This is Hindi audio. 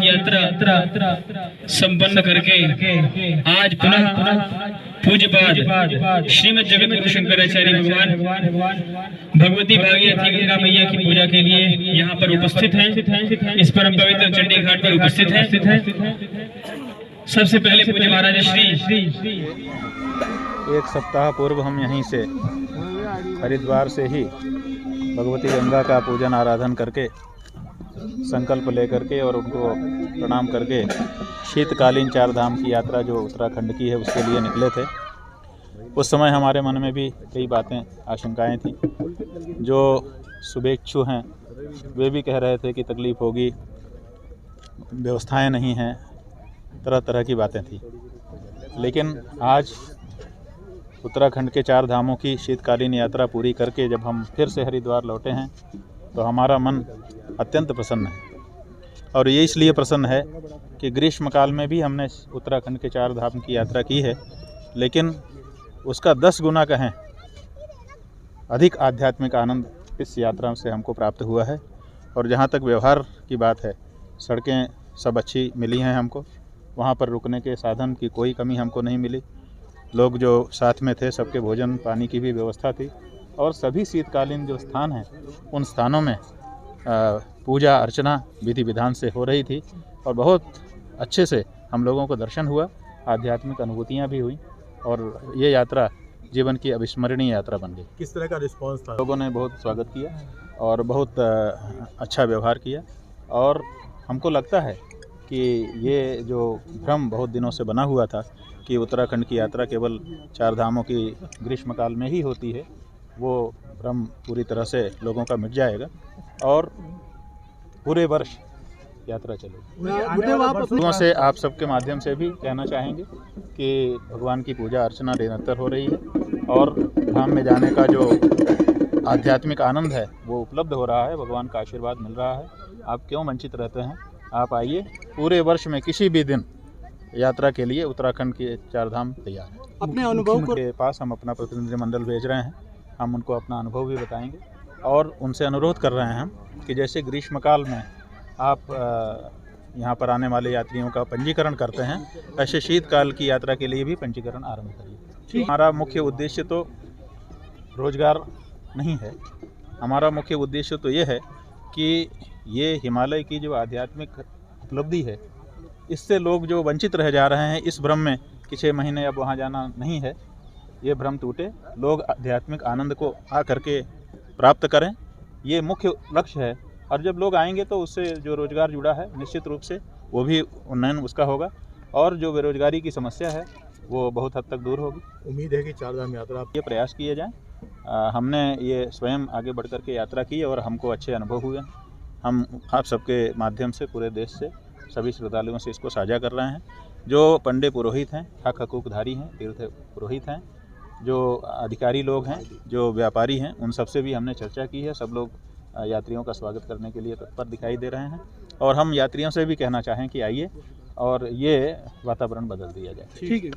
यात्रा संपन्न करके आज पुनः पूज्यपाद श्रीमद जगत गुरु शंकराचार्य भगवान भगवती भागीरथी गंगा मैया की पूजा के लिए यहाँ पर उपस्थित हैं। इस परम पवित्र चंडी घाट पर उपस्थित हैं। सबसे पहले पूज्य महाराज श्री एक सप्ताह पूर्व हम यहीं से हरिद्वार से ही भगवती गंगा का पूजन आराधन करके संकल्प लेकर के और उनको प्रणाम करके शीतकालीन 4 धाम की यात्रा जो उत्तराखंड की है उसके लिए निकले थे। उस समय हमारे मन में भी कई बातें आशंकाएं थी। जो शुभेच्छु हैं वे भी कह रहे थे कि तकलीफ़ होगी, व्यवस्थाएं नहीं हैं, तरह तरह की बातें थी। लेकिन आज उत्तराखंड के 4 धामों की शीतकालीन यात्रा पूरी करके जब हम फिर से हरिद्वार लौटे हैं तो हमारा मन अत्यंत प्रसन्न है। और ये इसलिए प्रसन्न है कि ग्रीष्मकाल में भी हमने उत्तराखंड के 4 धाम की यात्रा की है, लेकिन उसका 10 गुना कहें अधिक आध्यात्मिक आनंद इस यात्रा से हमको प्राप्त हुआ है। और जहाँ तक व्यवहार की बात है, सड़कें सब अच्छी मिली हैं हमको, वहाँ पर रुकने के साधन की कोई कमी हमको नहीं मिली। लोग जो साथ में थे सबके भोजन पानी की भी व्यवस्था थी और सभी शीतकालीन जो स्थान हैं उन स्थानों में पूजा अर्चना विधि विधान से हो रही थी और बहुत अच्छे से हम लोगों को दर्शन हुआ, आध्यात्मिक अनुभूतियाँ भी हुई और ये यात्रा जीवन की अविस्मरणीय यात्रा बन गई। किस तरह का रिस्पांस था? लोगों ने बहुत स्वागत किया और बहुत अच्छा व्यवहार किया और हमको लगता है कि ये जो भ्रम बहुत दिनों से बना हुआ था कि उत्तराखंड की यात्रा केवल 4 धामों की ग्रीष्मकाल में ही होती है, वो भ्रम पूरी तरह से लोगों का मिट जाएगा और पूरे वर्ष यात्रा चलेगी। लोगों से आप सबके माध्यम से भी कहना चाहेंगे कि भगवान की पूजा अर्चना निरंतर हो रही है और धाम में जाने का जो आध्यात्मिक आनंद है वो उपलब्ध हो रहा है, भगवान का आशीर्वाद मिल रहा है। आप क्यों वंचित रहते हैं? आप आइए, पूरे वर्ष में किसी भी दिन यात्रा के लिए उत्तराखंड के 4 धाम तैयार हैं। अपने अनुभव के पास हम अपना प्रतिनिधिमंडल भेज रहे हैं, हम उनको अपना अनुभव भी बताएंगे और उनसे अनुरोध कर रहे हैं हम कि जैसे ग्रीष्मकाल में आप यहाँ पर आने वाले यात्रियों का पंजीकरण करते हैं, ऐसे शीतकाल की यात्रा के लिए भी पंजीकरण आरंभ करिए। हमारा मुख्य उद्देश्य तो रोजगार नहीं है, हमारा मुख्य उद्देश्य तो ये है कि ये हिमालय की जो आध्यात्मिक उपलब्धि है इससे लोग जो वंचित रह जा रहे हैं इस भ्रम में कि 6 महीने अब वहाँ जाना नहीं है, ये भ्रम टूटे, लोग आध्यात्मिक आनंद को आ करके प्राप्त करें, ये मुख्य लक्ष्य है। और जब लोग आएंगे तो उससे जो रोज़गार जुड़ा है निश्चित रूप से वो भी उन्नयन उसका होगा और जो बेरोजगारी की समस्या है वो बहुत हद तक दूर होगी। उम्मीद है कि 4 धाम यात्रा ये प्रयास किए जाएँ। हमने ये स्वयं आगे बढ़ कर के यात्रा की और हमको अच्छे अनुभव हुए। हम आप सबके माध्यम से पूरे देश से सभी श्रद्धालुओं से इसको साझा कर रहे हैं। जो पंडे पुरोहित हैं, हक हकूकधारी हैं, तीर्थ पुरोहित हैं, जो अधिकारी लोग हैं, जो व्यापारी हैं, उन सबसे भी हमने चर्चा की है। सब लोग यात्रियों का स्वागत करने के लिए तत्पर दिखाई दे रहे हैं और हम यात्रियों से भी कहना चाहें कि आइए और ये वातावरण बदल दिया जाए। ठीक है।